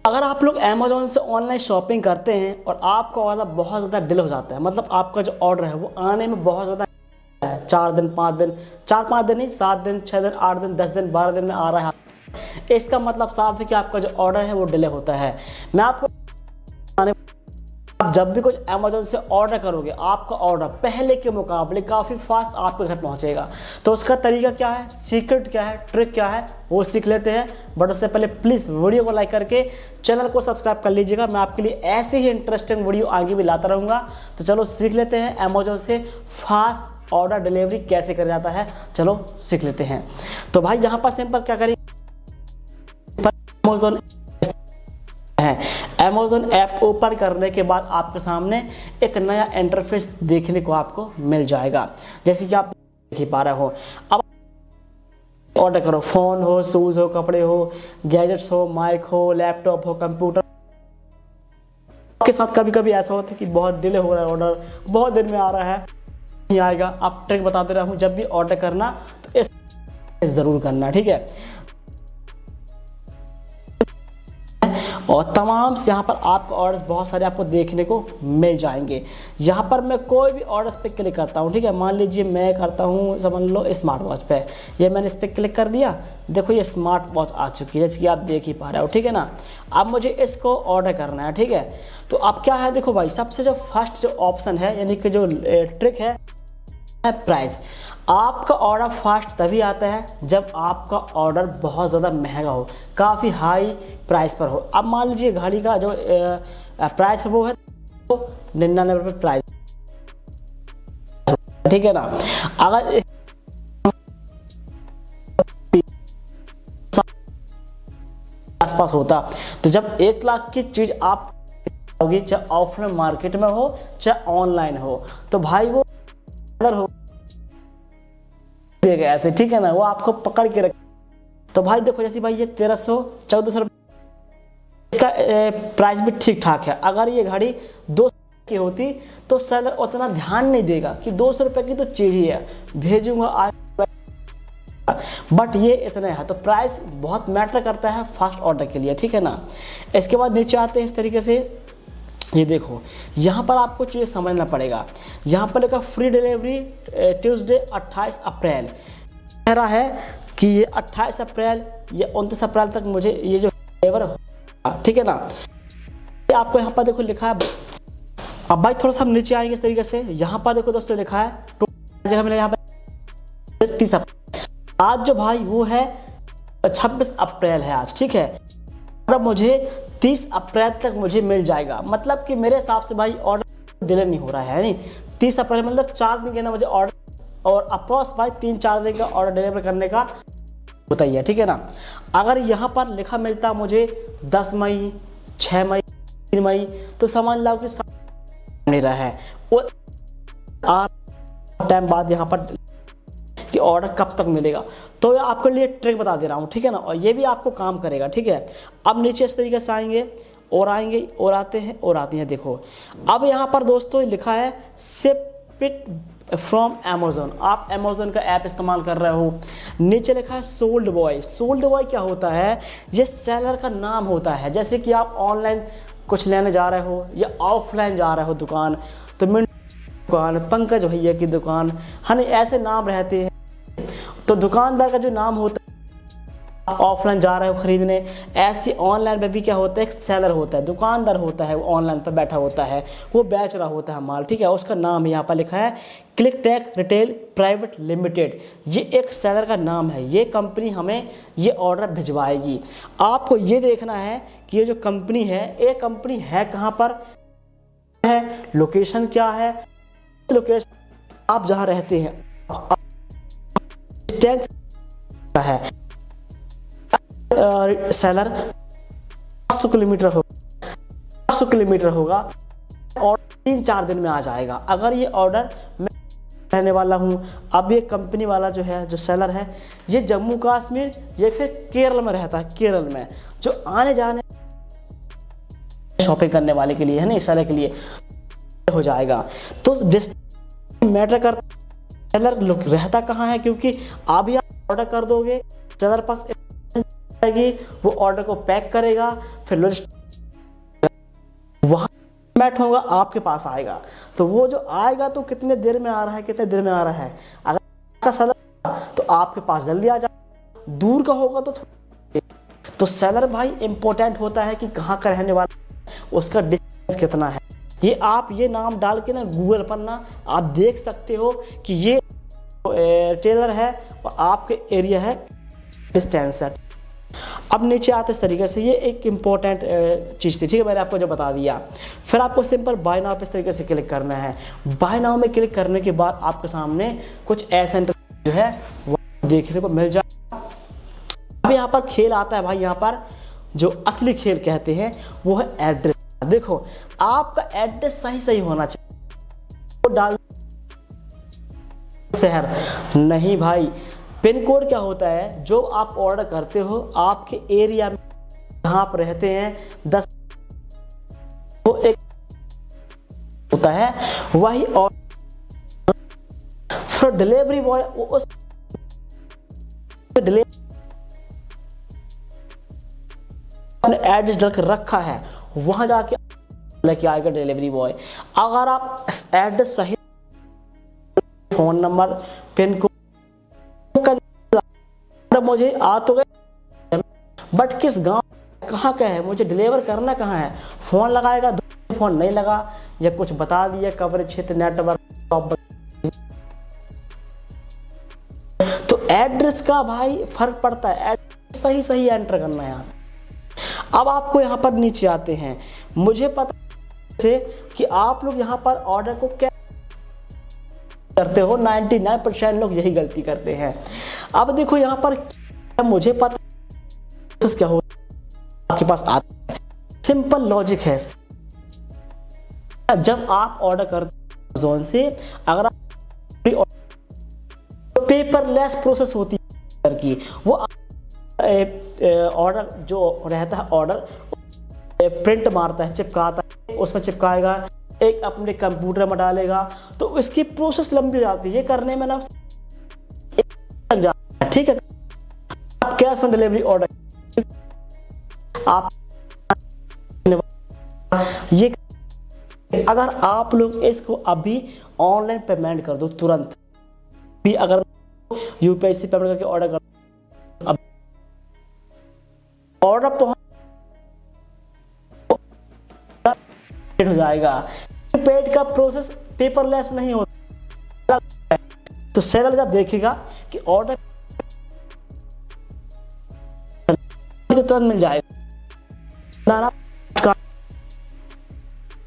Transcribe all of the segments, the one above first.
अगर आप लोग अमेज़ॉन से ऑनलाइन शॉपिंग करते हैं और आपका ऑर्डर बहुत ज़्यादा डिले हो जाता है, मतलब आपका जो ऑर्डर है वो आने में बहुत ज़्यादा है, 4 दिन 5 दिन, 4-5 दिन नहीं, 7 दिन 6 दिन 8 दिन 10 दिन 12 दिन में आ रहा है, इसका मतलब साफ है कि आपका जो ऑर्डर है वो डिले होता है। मैं आपको आप जब भी कुछ अमेज़ॉन से ऑर्डर करोगे, आपका ऑर्डर पहले के मुकाबले काफ़ी फास्ट आपके घर पहुंचेगा। तो उसका तरीका क्या है, सीक्रेट क्या है, ट्रिक क्या है, वो सीख लेते हैं। बट उससे पहले प्लीज़ वीडियो को लाइक करके चैनल को सब्सक्राइब कर लीजिएगा। मैं आपके लिए ऐसे ही इंटरेस्टिंग वीडियो आगे भी लाता रहूँगा। तो चलो सीख लेते हैं अमेज़ॉन से फास्ट ऑर्डर डिलीवरी कैसे करा जाता है, चलो सीख लेते हैं। तो भाई यहाँ पर सिंपल क्या करेंगे, अमेज़ॉन है, अमेज़ॉन ऐप ओपन करने के बाद आपके सामने एक नया इंटरफेस देखने को आपको मिल जाएगा, जैसे कि आप देख ही पा रहे हो। अब ऑर्डर करो, फ़ोन हो, शूज़ हो, कपड़े हो, गैजेट्स हो, माइक हो, लैपटॉप हो, कंप्यूटर। आपके साथ कभी कभी ऐसा होता है कि बहुत डिले हो रहा है, ऑर्डर बहुत दिन में आ रहा है, नहीं आएगा। आप ट्रिक बता दे रहा हूँ, जब भी ऑर्डर करना तो इस ज़रूर करना, ठीक है। और तमाम से यहाँ पर आपको ऑर्डर्स बहुत सारे आपको देखने को मिल जाएंगे। यहाँ पर मैं कोई भी ऑर्डर्स पे क्लिक करता हूँ, ठीक है। मान लीजिए मैं करता हूँ, समझ लो स्मार्ट वॉच पे, ये मैंने इस पर क्लिक कर दिया, देखो ये स्मार्ट वॉच आ चुकी है, जैसे कि आप देख ही पा रहे हो, ठीक है ना। अब मुझे इसको ऑर्डर करना है, ठीक है। तो अब क्या है, देखो भाई, सबसे जो फर्स्ट जो ऑप्शन है, यानी कि जो ट्रिक है प्राइस। आपका ऑर्डर फास्ट तभी आता है जब आपका ऑर्डर बहुत ज़्यादा महंगा हो, काफ़ी हाई प्राइस पर हो। अब मान लीजिए घड़ी का जो प्राइस है वो है तो 99 रुपये प्राइस, ठीक है ना। अगर आसपास होता तो जब 1 लाख की चीज़ आप होगी, चाहे ऑफलाइन मार्केट में हो चाहे ऑनलाइन हो, तो भाई वो हो देगा ऐसे, ठीक है ना, वो आपको पकड़ के रख। तो भाई देखो, जैसे भाई ये 1300-1400 रुपये, इसका प्राइस भी ठीक ठाक है। अगर ये घड़ी 200 की होती तो सेलर उतना ध्यान नहीं देगा कि 200 रुपये की तो चीज़ ही है, भेजूंगा, बट ये इतना है। तो प्राइस बहुत मैटर करता है फास्ट ऑर्डर के लिए, ठीक है ना। इसके बाद नीचे आते हैं इस तरीके से, ये देखो यहाँ पर आपको चीज़ें समझना पड़ेगा। यहाँ पर लिखा फ्री डिलीवरी ट्यूसडे 28 अप्रैल, कह रहा है कि ये 28 अप्रैल या 29 अप्रैल तक मुझे ये जो डिलीवर होगा, ठीक है ना। आपको यहाँ पर देखो लिखा है। अब भाई थोड़ा सा हम नीचे आएंगे इस तरीके से, यहाँ पर देखो दोस्तों लिखा है जगह मिला यहाँ पर 30 अप्रैल। आज जो भाई वो है 26 अप्रैल है आज, ठीक है। अब मुझे 30 अप्रैल तक मुझे मिल जाएगा, मतलब कि मेरे हिसाब से भाई ऑर्डर डिले नहीं हो रहा है, नहीं 30 अप्रैल मतलब 4 दिन के ना मुझे ऑर्डर, और अप्रॉक्स भाई 3-4 दिन का ऑर्डर डिलीवर करने का होता ही है, ठीक है ना। अगर यहाँ पर लिखा मिलता मुझे 10 मई 6 मई 3 मई, तो समझ लो कि नहीं रहा है वो टाइम बाद यहाँ पर कि ऑर्डर कब तक मिलेगा। तो आपके लिए ट्रिक बता दे रहा हूँ, ठीक है ना, और ये भी आपको काम करेगा, ठीक है। अब नीचे इस तरीके से आएंगे और आएंगे और आते हैं और आती हैं, देखो अब यहाँ पर दोस्तों लिखा है शिप इट फ्रॉम अमेज़ॉन। आप अमेज़ॉन का ऐप इस्तेमाल कर रहे हो, नीचे लिखा है सोल्ड बॉय। सोल्ड बॉय क्या होता है, ये सेलर का नाम होता है। जैसे कि आप ऑनलाइन कुछ लेने जा रहे हो या ऑफलाइन जा रहे हो दुकान, तो मिंट दुकान, पंकज भैया की दुकान, हाँ ऐसे नाम रहते हैं। तो दुकानदार का जो नाम होता है, ऑफलाइन जा रहे हो खरीदने, ऐसी ऑनलाइन में भी क्या होता है, एक सेलर होता है, दुकानदार होता है, वो ऑनलाइन पर बैठा होता है, वो बेच रहा होता है माल, ठीक है। उसका नाम यहाँ पर लिखा है Click Tech Retail Private Limited. ये एक सेलर का नाम है, ये कंपनी हमें ये ऑर्डर भिजवाएगी। आपको ये देखना है कि ये जो कंपनी है, ये कंपनी है कहाँ पर है, लोकेशन क्या है, लोकेशन आप जहाँ रहते हैं डिस्टेंस है, सेलर 500 किलोमीटर होगा, 500 किलोमीटर होगा, और 3-4 दिन में आ जाएगा। अगर ये ऑर्डर मैं रहने वाला हूँ, अब ये कंपनी वाला जो है, जो सेलर है, ये जम्मू कश्मीर या फिर केरल में रहता है, केरल में, जो आने जाने शॉपिंग करने वाले के लिए है ना, सेलर के लिए हो जाएगा। तो डिस्टेंस मैटर कर, सेलर रहता कहाँ है, क्योंकि अभी आप ऑर्डर कर दोगे, सेलर पास आएगी, वो ऑर्डर को पैक करेगा, फिर फॉर्मेट होगा आपके पास आएगा। तो वो जो आएगा तो कितने देर में आ रहा है, कितने देर में आ रहा है। अगर का सेलर तो आपके पास जल्दी आ जाए, दूर का होगा तो सेलर भाई इंपॉर्टेंट होता है कि कहाँ का रहने वाला, उसका डिस्टेंस कितना है। ये आप ये नाम डाल के ना गूगल पर ना आप देख सकते हो कि ये टेलर है और आपके एरिया है डिस्टेंस है। अब नीचे आते इस तरीके से, ये एक इम्पोर्टेंट चीज़ थी, ठीक है, मैंने आपको जो बता दिया। फिर आपको सिंपल बाय नाउ पे इस तरीके से क्लिक करना है। बाय नाउ में क्लिक करने के बाद आपके सामने कुछ ऐसा जो है वो देखने को मिल जाए। अब यहाँ पर खेल आता है भाई, यहाँ पर जो असली खेल कहते हैं वो है एड्रेस। देखो आपका एड्रेस सही होना चाहिए। तो डाल शहर नहीं भाई, पिन कोड क्या होता है, जो आप ऑर्डर करते हो आपके एरिया में जहाँ आप रहते हैं 10 तो एक होता है वही। और फिर डिलीवरी बॉय उस अपने एड्रेस डाल कर रखा है, वहां जाके लेके आएगा डिलीवरी बॉय। अगर आप एड्रेस सही, फोन नंबर, पिन कोड मुझे आ तो गए बट किस गांव कहाँ का है, मुझे डिलीवर करना कहाँ है, फोन लगाएगा, फोन नहीं लगा या कुछ बता दिया कवरेज क्षेत्र नेटवर्क, तो एड्रेस का भाई फर्क पड़ता है। एड्रेस सही एंटर करना है यहाँ। अब आपको यहाँ पर नीचे आते हैं, मुझे पता है कि आप लोग यहाँ पर ऑर्डर को क्या करते हो, 99% लोग यही गलती करते हैं। अब देखो यहाँ पर मुझे पता क्या हो आपके पास आता है, सिंपल लॉजिक है। जब आप ऑर्डर करते जोन से, अगर आप पेपरलेस प्रोसेस होती है की, वो ऑर्डर जो रहता है ऑर्डर प्रिंट मारता है, चिपकाता है, उसमें चिपकाएगा, एक अपने कंप्यूटर में डालेगा, तो इसकी प्रोसेस लंबी हो जाती है। ये करने में ना लग जाता है, ठीक है। आप कैश ऑन डिलीवरी ऑर्डर आप ये, अगर आप लोग इसको अभी ऑनलाइन पेमेंट कर दो तुरंत भी, अगर यूपीआई से पेमेंट करके ऑर्डर कर, अब ऑर्डर पहुंच हो जाएगा। पेड का प्रोसेस पेपरलेस नहीं होता, तो सेलर जब देखेगा कि ऑर्डर तुरंत मिल जाएगा,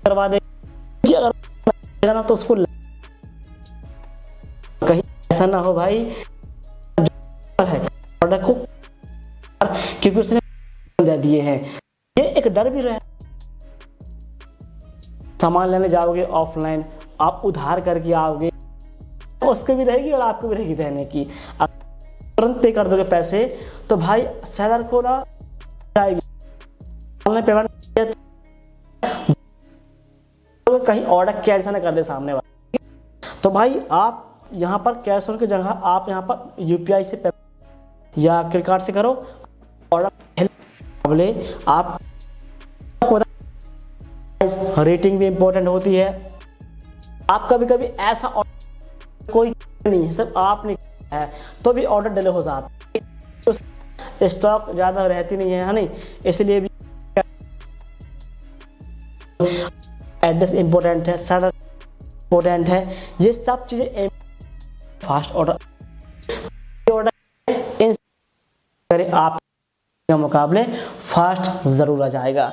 करवा दे कि अगर ना तो उसको कहीं ऐसा ना हो भाई है ऑर्डर को, क्योंकि उसने दे दिए हैं। ये एक डर भी रहे, सामान लेने जाओगे ऑफलाइन, आप उधार करके आओगे, उसको भी रहेगी और आपको भी रहेगी देने की। तुरंत पे कर दोगे पैसे तो भाई सेलर को ना आएगी ऑनलाइन पेमेंट, तो कहीं ऑर्डर कैंसिल ना कर दे सामने वाला। तो भाई आप यहाँ पर कैश ऑन की जगह आप यहाँ पर यूपीआई से या क्रेडिट कार्ड से करो ऑर्डर। आप रेटिंग भी इंपॉर्टेंट होती है। आप कभी ऐसा कोई नहीं है, सिर्फ आपने है तो भी ऑर्डर डिले हो जाता है, तो स्टॉक ज़्यादा रहती नहीं है नहीं, इसलिए भी एड्रेस इंपॉर्टेंट है, सेलर इंपॉर्टेंट है। ये सब चीज़ें फास्ट ऑर्डर इन करें आप मुकाबले फास्ट ज़रूर आ जाएगा।